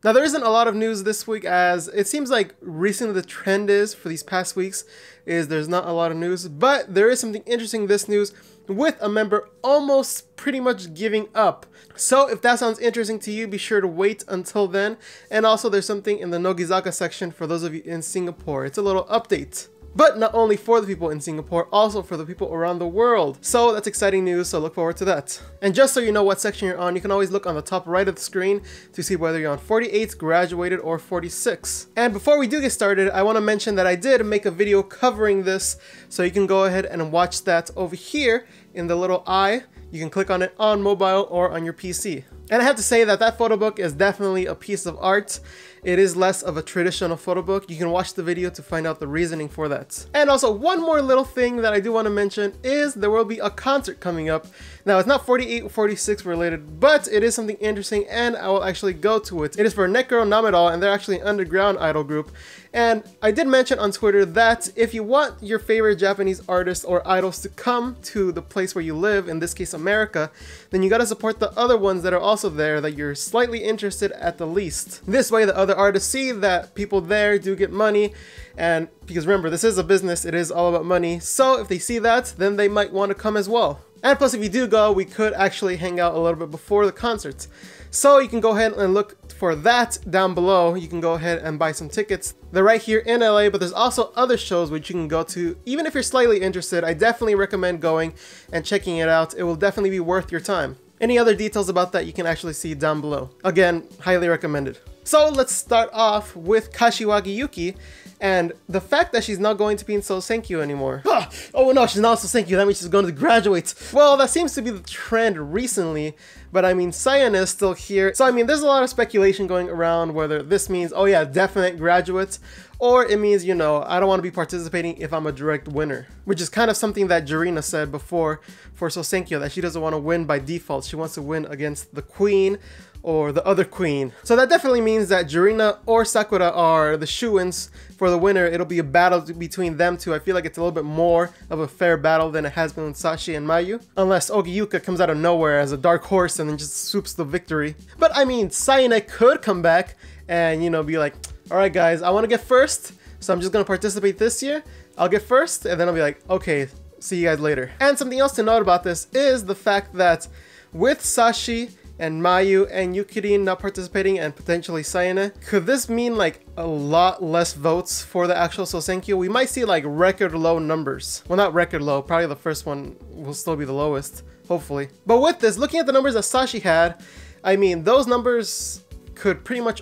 Now there isn't a lot of news this week, as it seems like recently the trend is for these past weeks is there's not a lot of news, but there is something interesting this news with a member almost pretty much giving up. So if that sounds interesting to you, be sure to wait until then. And also there's something in the Nogizaka section for those of you in Singapore. It's a little update. But not only for the people in Singapore, also for the people around the world. So that's exciting news, so look forward to that. And just so you know what section you're on, you can always look on the top right of the screen to see whether you're on 48, graduated, or 46. And before we do get started, I want to mention that I did make a video covering this, so you can go ahead and watch that over here in the little eye. You can click on it on mobile or on your PC. And I have to say that that photo book is definitely a piece of art. It is less of a traditional photo book. You can watch the video to find out the reasoning for that. And also one more little thing that I do want to mention is there will be a concert coming up. Now it's not 48 or 46 related, but it is something interesting and I will actually go to it. It is for Necro Namedal, and they're actually an underground idol group. And I did mention on Twitter that if you want your favorite Japanese artists or idols to come to the place where you live, in this case America, then you gotta support the other ones that are also there that you're slightly interested at the least. This way the other artists see that people there do get money, and because remember, this is a business, it is all about money, so if they see that, then they might want to come as well. And plus, if you do go, we could actually hang out a little bit before the concert. So you can go ahead and look for that down below. You can go ahead and buy some tickets. They're right here in LA, but there's also other shows which you can go to. Even if you're slightly interested, I definitely recommend going and checking it out. It will definitely be worth your time. Any other details about that you can actually see down below. Again, highly recommended. So let's start off with Kashiwagi Yuki and the fact that she's not going to be in Sousenkyo anymore. Oh no, she's not Sousenkyo, that means she's going to graduate. Well, that seems to be the trend recently, but I mean, Sayana is still here. So I mean, there's a lot of speculation going around whether this means, oh yeah, definite graduate, or it means, you know, I don't want to be participating if I'm a direct winner. Which is kind of something that Jurina said before for Sousenkyo, that she doesn't want to win by default. She wants to win against the queen or the other queen. So that definitely means that Jurina or Sakura are the shoo-ins for the winner. It'll be a battle between them two. I feel like it's a little bit more of a fair battle than it has been with Sashi and Mayu. Unless Ogiyuka comes out of nowhere as a dark horse and then just swoops the victory. But I mean, Sayane could come back and, you know, be like, alright guys, I want to get first, so I'm just going to participate this year. I'll get first, and then I'll be like, okay, see you guys later. And something else to note about this is the fact that with Sashi and Mayu and Yukirin not participating and potentially Sayane, could this mean like a lot less votes for the actual Sousenkyo? We might see like record low numbers. Well, not record low, probably the first one will still be the lowest, hopefully. But with this, looking at the numbers that Sashi had, I mean, those numbers could pretty much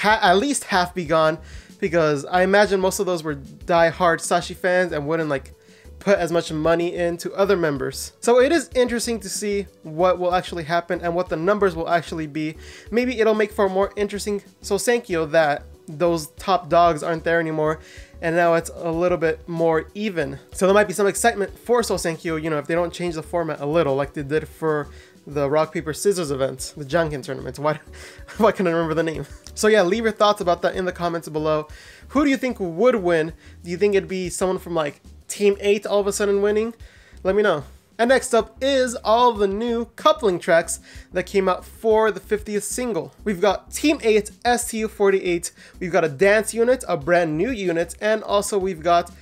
at least half be gone, because I imagine most of those were die-hard Sashi fans and wouldn't like put as much money into other members. So it is interesting to see what will actually happen and what the numbers will actually be. Maybe it'll make for a more interesting Sousenkyo that those top dogs aren't there anymore, and now it's a little bit more even. So there might be some excitement for Sousenkyo, you know, if they don't change the format a little like they did for the rock, paper, scissors event, the Janken tournament. Why can't I remember the name? So yeah, leave your thoughts about that in the comments below. Who do you think would win? Do you think it'd be someone from like Team 8 all of a sudden winning? Let me know. And next up is all the new coupling tracks that came out for the 50th single. We've got Team 8, STU48, we've got a dance unit, a brand new unit, and also we've got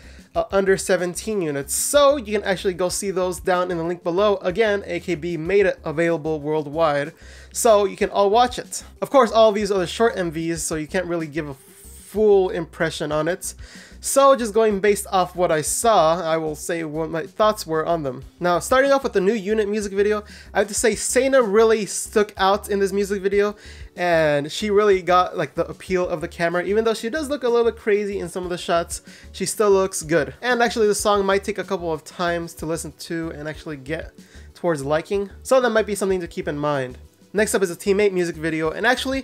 under 17 units. So you can actually go see those down in the link below. Again, AKB made it available worldwide, so you can all watch it. Of course, all of these are the short MVs, so you can't really give a full impression on it. So just going based off what I saw, I will say what my thoughts were on them. Now, starting off with the new unit music video, I have to say Seina really stuck out in this music video, and she really got like the appeal of the camera. Even though she does look a little bit crazy in some of the shots, she still looks good. And actually the song might take a couple of times to listen to and actually get towards liking, so that might be something to keep in mind. Next up is a Team 8 music video, and actually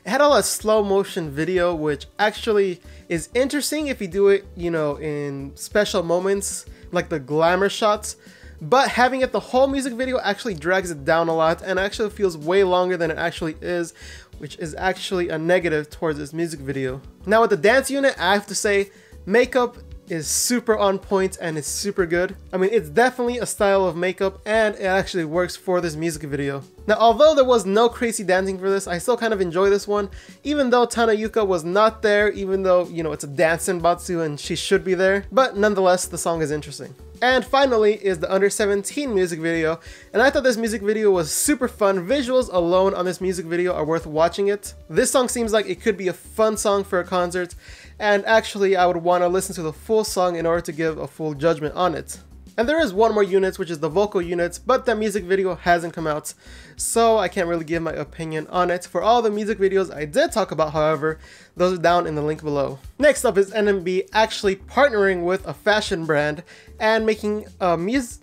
it had all a slow motion video, which actually is interesting if you do it, you know, in special moments like the glamour shots, but having it the whole music video actually drags it down a lot and actually feels way longer than it actually is, which is actually a negative towards this music video. Now with the dance unit, I have to say makeup is super on point and it's super good. I mean, it's definitely a style of makeup and it actually works for this music video. Now, although there was no crazy dancing for this, I still kind of enjoy this one, even though Tanayuka was not there, even though, you know, it's a dance senbatsu and she should be there, but nonetheless, the song is interesting. And finally is the Under 17 music video, and I thought this music video was super fun. Visuals alone on this music video are worth watching it. This song seems like it could be a fun song for a concert, and actually I would want to listen to the full song in order to give a full judgment on it. And there is one more unit, which is the vocal units, but the music video hasn't come out, so I can't really give my opinion on it. For all the music videos I did talk about, however, those are down in the link below. Next up is NMB actually partnering with a fashion brand and making a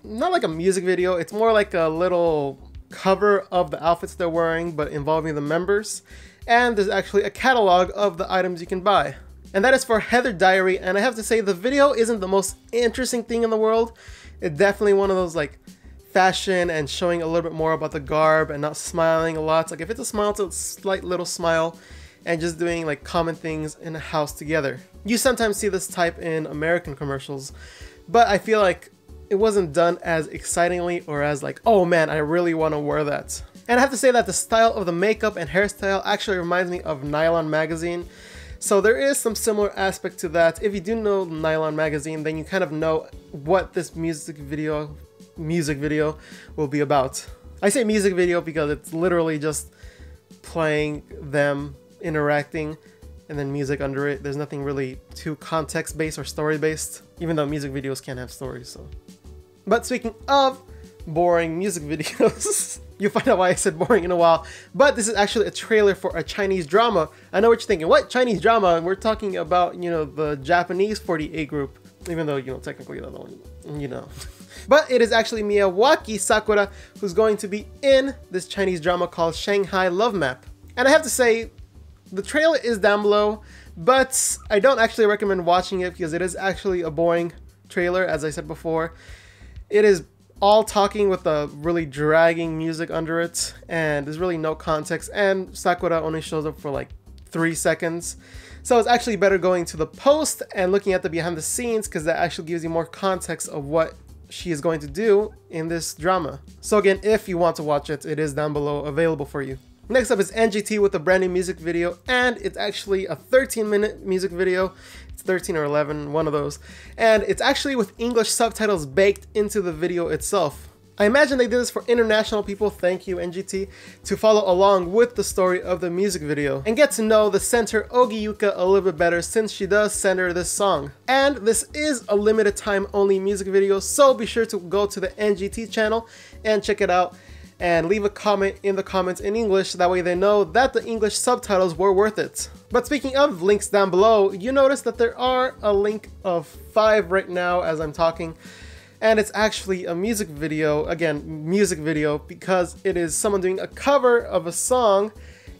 not like a music video, it's more like a little cover of the outfits they're wearing, but involving the members. And there's actually a catalog of the items you can buy. And that is for Heather Diary, and I have to say the video isn't the most interesting thing in the world. It's definitely one of those like fashion and showing a little bit more about the garb and not smiling a lot. Like if it's a smile, it's a slight little smile and just doing like common things in a house together. You sometimes see this type in American commercials, but I feel like it wasn't done as excitingly or as like, oh man, I really want to wear that. And I have to say that the style of the makeup and hairstyle actually reminds me of Nylon Magazine. So there is some similar aspect to that. If you do know Nylon Magazine, then you kind of know what this music video will be about. I say music video because it's literally just playing them interacting and then music under it. There's nothing really too context based or story based, even though music videos can have stories. So, but speaking of boring music videos, you'll find out why I said boring in a while, but this is actually a trailer for a Chinese drama. I know what you're thinking, what Chinese drama? We're talking about, you know, the Japanese 48 group, even though, you know, technically the other one, you know. But it is actually Miyawaki Sakura who's going to be in this Chinese drama called Shanghai Love Map. And I have to say, the trailer is down below, but I don't actually recommend watching it because it is actually a boring trailer, as I said before. It is all talking with a really dragging music under it, and there's really no context, and Sakura only shows up for like 3 seconds. So it's actually better going to the post and looking at the behind the scenes, because that actually gives you more context of what she is going to do in this drama. So again, if you want to watch it, it is down below available for you. Next up is NGT with a brand new music video, and it's actually a 13-minute music video. It's 13 or 11, one of those. And it's actually with English subtitles baked into the video itself. I imagine they did this for international people, thank you NGT, to follow along with the story of the music video and get to know the center Ogiyuka a little bit better, since she does center this song. And this is a limited time only music video, so be sure to go to the NGT channel and check it out. And leave a comment in the comments in English, that way they know that the English subtitles were worth it. But speaking of links down below, you notice that there are a link of 5 right now as I'm talking, and it's actually a music video, again, music video, because it is someone doing a cover of a song,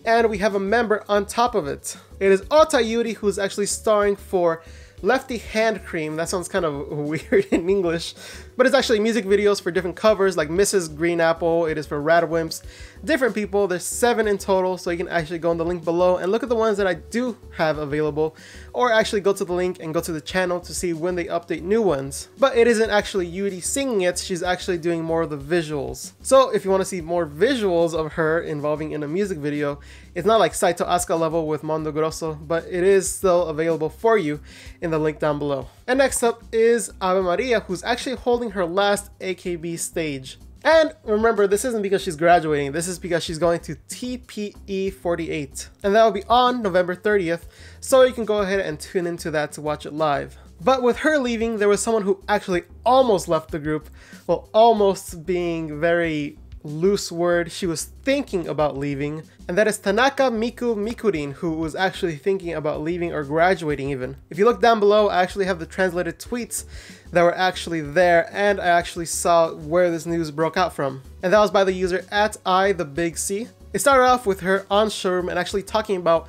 and we have a member on top of it. It is Ota Yuuri who's actually starring for Lefty Hand Cream. That sounds kind of weird in English, but it's actually music videos for different covers, like Mrs. Green Apple, it is for Radwimps, different people. There's 7 in total, so you can actually go in the link below and look at the ones that I do have available, or actually go to the link and go to the channel to see when they update new ones. But it isn't actually Yuuri singing it, she's actually doing more of the visuals. So if you want to see more visuals of her involving in a music video, it's not like Saito Asuka level with Mondo Grosso, but it is still available for you in the link down below. And next up is Ave Maria, who's actually holding her last AKB stage. And remember, this isn't because she's graduating, this is because she's going to TPE48. And that will be on November 30th, so you can go ahead and tune into that to watch it live. But with her leaving, there was someone who actually almost left the group. Well, almost being very loose word, she was thinking about leaving, and that is Tanaka Miku Mikurin, who was actually thinking about leaving or graduating even. If you look down below, I actually have the translated tweets that were actually there, and I actually saw where this news broke out from. And that was by the user @ITheBigC. It started off with her on showroom and actually talking about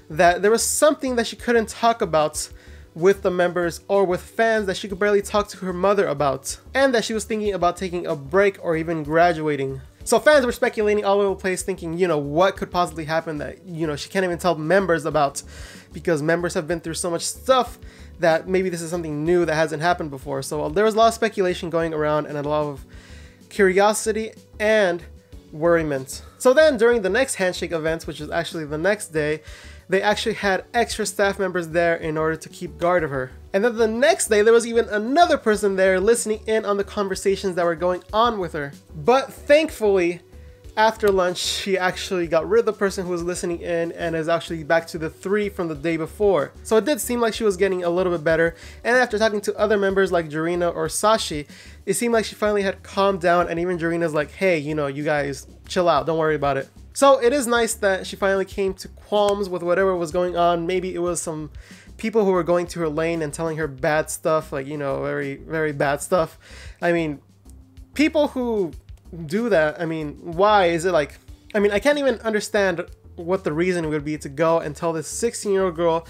that there was something that she couldn't talk about with the members or with fans, that she could barely talk to her mother about, and that she was thinking about taking a break or even graduating. So fans were speculating all over the place, thinking, you know, what could possibly happen that, you know, she can't even tell members about, because members have been through so much stuff that maybe this is something new that hasn't happened before. So there was a lot of speculation going around and a lot of curiosity and worriment. So then during the next handshake event, which is actually the next day, they actually had extra staff members there in order to keep guard of her. And then the next day, there was even another person there listening in on the conversations that were going on with her. But thankfully, after lunch, she actually got rid of the person who was listening in and is actually back to the 3 from the day before. So it did seem like she was getting a little bit better. And after talking to other members like Jurina or Sashi, it seemed like she finally had calmed down, and even Jurina's like, hey, you know, you guys chill out, don't worry about it. So it is nice that she finally came to qualms with whatever was going on. Maybe it was some people who were going to her lane and telling her bad stuff, like, you know, very, very bad stuff. I mean, people who do that, I mean, why is it like, I mean, I can't even understand what the reason would be to go and tell this 16-year-old girl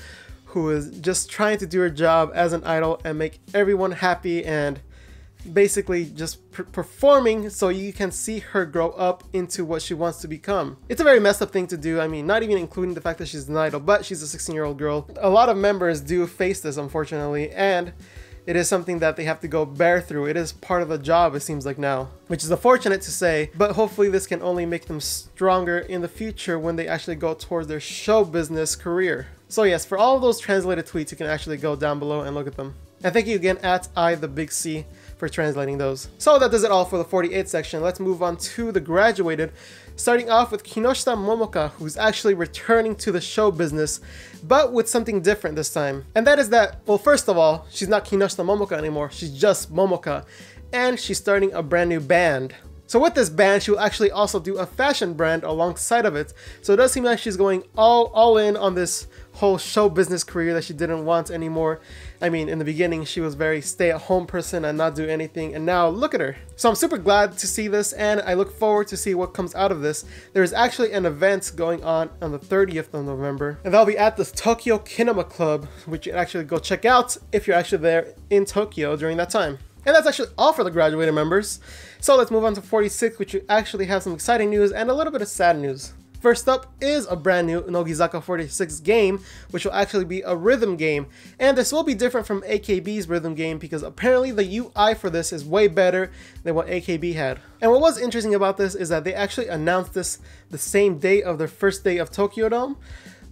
who is just trying to do her job as an idol and make everyone happy and basically just performing so you can see her grow up into what she wants to become. It's a very messed up thing to do. I mean, not even including the fact that she's an idol, but she's a 16-year-old girl. A lot of members do face this, unfortunately, and it is something that they have to go bear through. It is part of the job, it seems like now, which is unfortunate to say, but hopefully this can only make them stronger in the future when they actually go towards their show business career. So yes, for all of those translated tweets, you can actually go down below and look at them. And thank you again at @ITheBigC for translating those. So that does it all for the 48 section. Let's move on to the graduated, starting off with Kinoshita Momoka, who's actually returning to the show business, but with something different this time. And that is that, well, first of all, she's not Kinoshita Momoka anymore, she's just Momoka, and she's starting a brand new band. So with this band, she will actually also do a fashion brand alongside of it. So it does seem like she's going all in on this whole show business career that she didn't want anymore. I mean, in the beginning, she was very stay-at-home person and not do anything, and now look at her. So I'm super glad to see this, and I look forward to see what comes out of this. There is actually an event going on the 30th of November, and that'll be at the Tokyo Kinema Club, which you can actually go check out if you're actually there in Tokyo during that time. And that's actually all for the graduated members. So let's move on to 46, which you actually have some exciting news and a little bit of sad news. First up is a brand new Nogizaka 46 game, which will actually be a rhythm game. And this will be different from AKB's rhythm game because apparently the UI for this is way better than what AKB had. And what was interesting about this is that they actually announced this the same day of their first day of Tokyo Dome,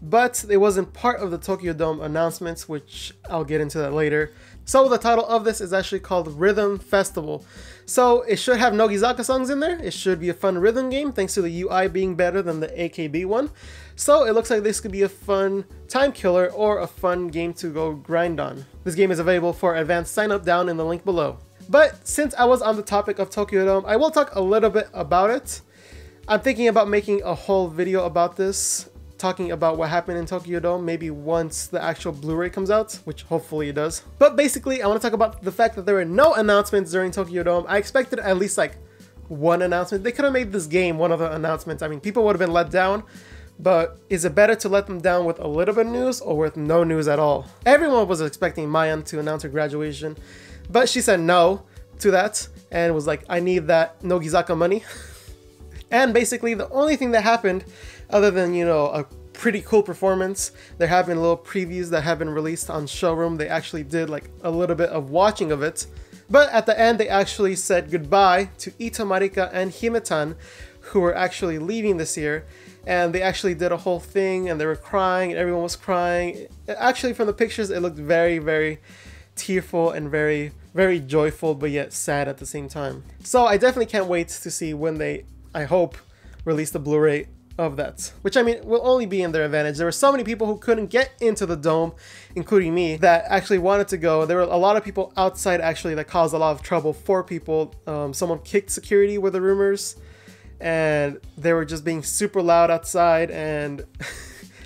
but it wasn't part of the Tokyo Dome announcements, which I'll get into that later. So the title of this is actually called Rhythm Festival. So it should have Nogizaka songs in there. It should be a fun rhythm game thanks to the UI being better than the AKB one. So it looks like this could be a fun time killer or a fun game to go grind on. This game is available for advanced sign up down in the link below. But since I was on the topic of Tokyo Dome, I will talk a little bit about it. I'm thinking about making a whole video about this, talking about what happened in Tokyo Dome, maybe once the actual Blu-ray comes out, which hopefully it does. But basically, I want to talk about the fact that there were no announcements during Tokyo Dome. I expected at least like one announcement. They could have made this game one of the announcements. I mean, people would have been let down, but is it better to let them down with a little bit of news or with no news at all? Everyone was expecting Mayan to announce her graduation, but she said no to that and was like, I need that Nogizaka money. And basically the only thing that happened, other than, you know, a pretty cool performance, there have been little previews that have been released on Showroom. They actually did like a little bit of watching of it. But at the end, they actually said goodbye to Ito Marika and Himetan, who were actually leaving this year. And they actually did a whole thing and they were crying and everyone was crying. Actually, from the pictures, it looked very, very tearful and very, very joyful, but yet sad at the same time. So I definitely can't wait to see when they, I hope, release the Blu-ray of that, which I mean will only be in their advantage. There were so many people who couldn't get into the dome, including me, that actually wanted to go. There were a lot of people outside actually that caused a lot of trouble for people. Someone kicked security with the rumors, and they were just being super loud outside, and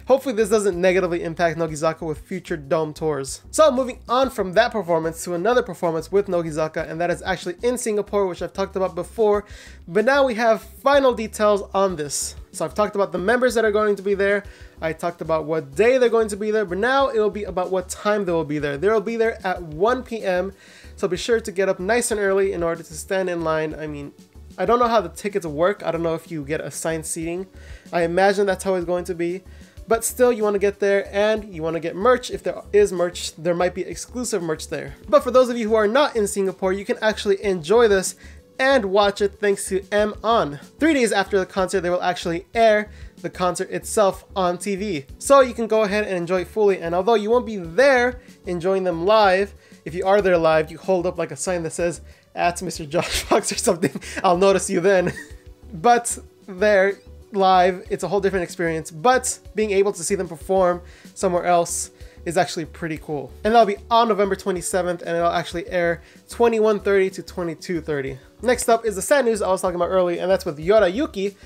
hopefully this doesn't negatively impact Nogizaka with future Dome tours. So moving on from that performance to another performance with Nogizaka, and that is actually in Singapore, which I've talked about before, but now we have final details on this. So I've talked about the members that are going to be there, I talked about what day they're going to be there, but now it will be about what time they will be there. They will be there at 1 p.m, so be sure to get up nice and early in order to stand in line. I mean, I don't know how the tickets work. I don't know if you get assigned seating. I imagine that's how it's going to be. But still, you want to get there and you want to get merch. If there is merch, there might be exclusive merch there. But for those of you who are not in Singapore, you can actually enjoy this and watch it thanks to M-ON. 3 days after the concert, they will actually air the concert itself on TV. So you can go ahead and enjoy it fully. And although you won't be there enjoying them live, if you are there live, you hold up like a sign that says, "At Mr. Josh Fox" or something. I'll notice you then. But there, live, it's a whole different experience. But being able to see them perform somewhere else is actually pretty cool. And that'll be on November 27th, and it'll actually air 21:30 to 22:30. Next up is the sad news I was talking about earlier, and that's with Yuki,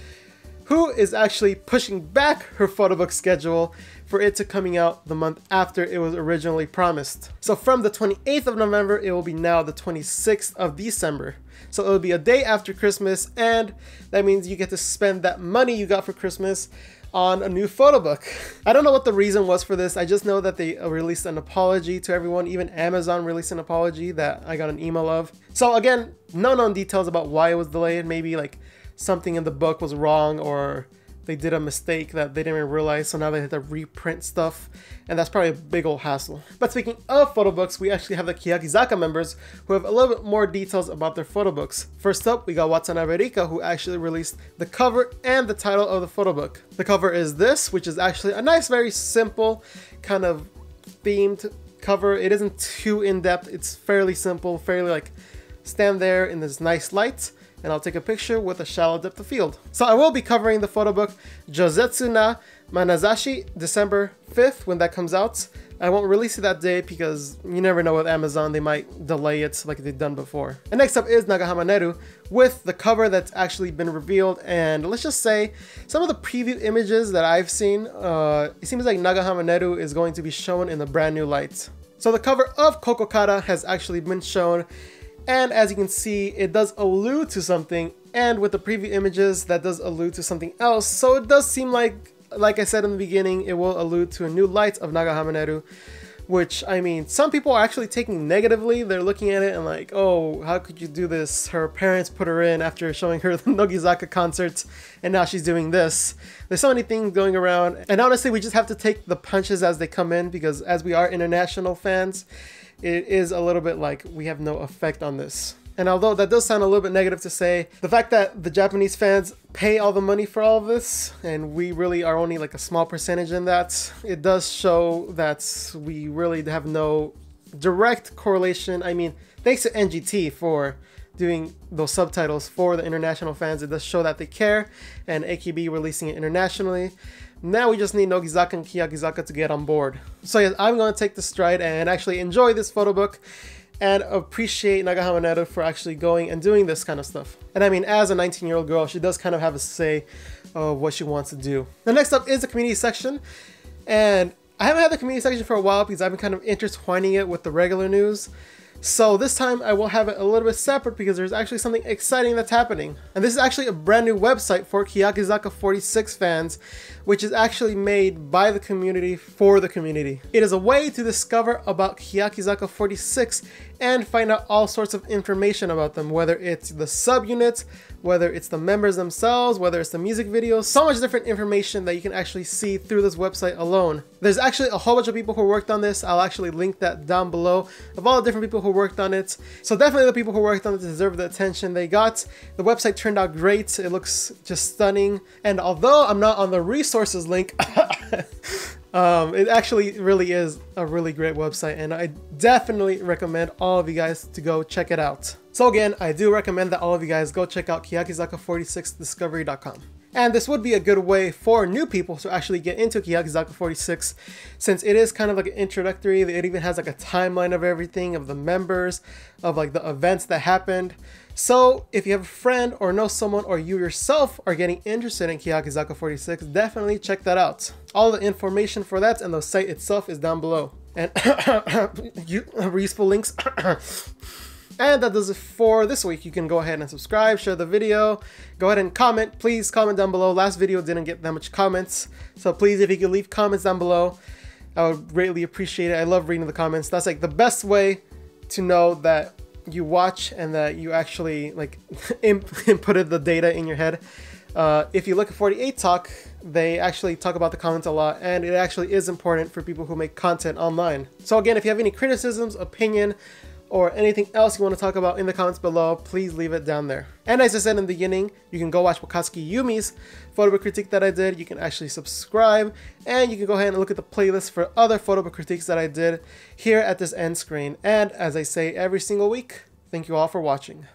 who is actually pushing back her photobook schedule for it to coming out the month after it was originally promised. So from the 28th of November, it will be now the 26th of December. So it'll be a day after Christmas, and that means you get to spend that money you got for Christmas on a new photobook. I don't know what the reason was for this. I just know that they released an apology to everyone. Even Amazon released an apology that I got an email of. So again, no known details about why it was delayed. Maybe like something in the book was wrong, or they did a mistake that they didn't even realize, so now they have to reprint stuff, and that's probably a big old hassle. But speaking of photobooks, we actually have the Keyakizaka members who have a little bit more details about their photobooks. First up, we got Watanabe Rika, who actually released the cover and the title of the photobook. The cover is this, which is actually a nice, very simple kind of themed cover. It isn't too in-depth, it's fairly simple, fairly like stand there in this nice light, and I'll take a picture with a shallow depth of field. So I will be covering the photobook Josetsu na Manazashi December 5th when that comes out. I won't release it that day because you never know with Amazon, they might delay it like they've done before. And next up is Nagahama Neru with the cover that's actually been revealed, and let's just say some of the preview images that I've seen, it seems like Nagahama Neru is going to be shown in a brand new light. So the cover of Kokokara has actually been shown, and as you can see, it does allude to something, and with the preview images, that does allude to something else. So it does seem like I said in the beginning, it will allude to a new light of Nagahama Neru, which, I mean, some people are actually taking negatively. They're looking at it and like, oh, how could you do this? Her parents put her in after showing her the Nogizaka concerts, and now she's doing this. There's so many things going around, and honestly, we just have to take the punches as they come in, because as we are international fans, it is a little bit like we have no effect on this. And although that does sound a little bit negative to say, the fact that the Japanese fans pay all the money for all of this, and we really are only like a small percentage in that, it does show that we really have no direct correlation. I mean, thanks to NGT for doing those subtitles for the international fans, it does show that they care, and AKB releasing it internationally. Now we just need Nogizaka and Keyakizaka to get on board. So yes, I'm going to take the stride and actually enjoy this photobook and appreciate Nagahama Neru for actually going and doing this kind of stuff. And I mean, as a 19-year-old girl, she does kind of have a say of what she wants to do. The next up is the community section, and I haven't had the community section for a while because I've been kind of intertwining it with the regular news. So this time I will have it a little bit separate because there's actually something exciting that's happening. And this is actually a brand new website for Keyakizaka48 fans, which is actually made by the community for the community. It is a way to discover about Keyakizaka48 and find out all sorts of information about them, whether it's the subunits, whether it's the members themselves, whether it's the music videos, so much different information that you can actually see through this website alone. There's actually a whole bunch of people who worked on this. I'll actually link that down below of all the different people who worked on it. So definitely the people who worked on it deserve the attention they got. The website turned out great. It looks just stunning. And although I'm not on the resources link, it actually really is a really great website, and I definitely recommend all of you guys to go check it out. So again, I do recommend that all of you guys go check out Keyakizaka46discovery.com. And this would be a good way for new people to actually get into Keyakizaka48, since it is kind of like an introductory. It even has like a timeline of everything, of the members, of like the events that happened. So if you have a friend or know someone, or you yourself are getting interested in Keyakizaka48, definitely check that out. All the information for that and the site itself is down below. And useful links. And that does it for this week. You can go ahead and subscribe, share the video, go ahead and comment. Please comment down below. Last video didn't get that much comments, so please, if you could leave comments down below, I would greatly appreciate it. I love reading the comments. That's like the best way to know that you watch and that you actually like inputted the data in your head. If you look at 48 Talk, they actually talk about the comments a lot, and it actually is important for people who make content online. So again, if you have any criticisms, opinion, or anything else you want to talk about in the comments below, please leave it down there. And as I said in the beginning, you can go watch Wakatsuki Yumi's photobook critique that I did. You can actually subscribe, and you can go ahead and look at the playlist for other photobook critiques that I did here at this end screen. And as I say every single week, thank you all for watching.